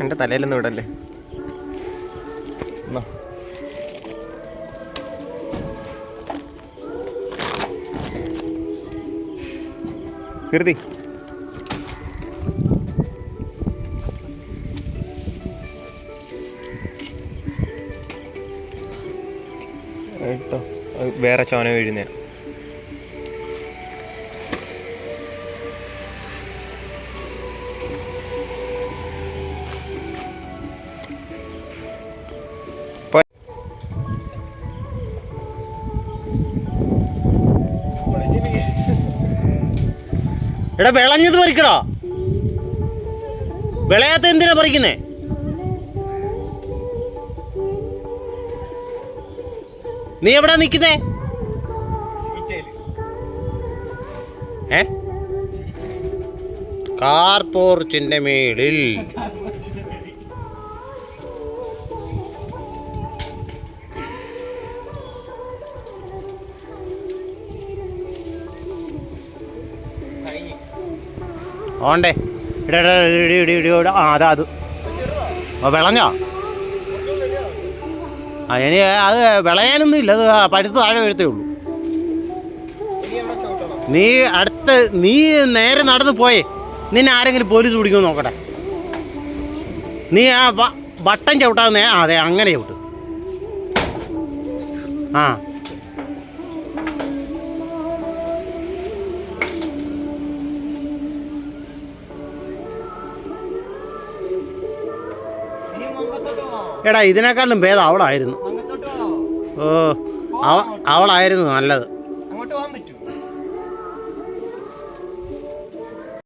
എൻ്റെ തലയിലൊന്നും ഇടല്ലേ. കീർത്തി കേട്ടോ, വേറെ ചോന വീഴുന്നേ. എടാ വിളഞ്ഞത് പറിക്കടാ, വിളയാത്ത എന്തിനാ പറിക്കുന്നേ? നീ എവിടാ നിക്കുന്നേ? കാർ പോർച്ചിന്റെ മേളിൽ. ഓണ്ടേ അതാ അത് വിളഞ്ഞോ? ഇനി അത് വിളയാനൊന്നും ഇല്ല, അത് പഴുത്ത് താഴെ വീഴത്തേ ഉള്ളൂ. നീ നേരെ നടന്ന് പോയേ, നിന്നെ ആരെങ്കിലും പോലീസ് പിടിക്കുമെന്ന് നോക്കട്ടെ. നീ ആ ബട്ടൺ ചവിട്ടാതെ അതെ അങ്ങനെ ചവിട്ട്. ആ എടാ ഇതിനേക്കാളും ഭേദം അവളായിരുന്നു. ഓ അവളായിരുന്നു നല്ലത്.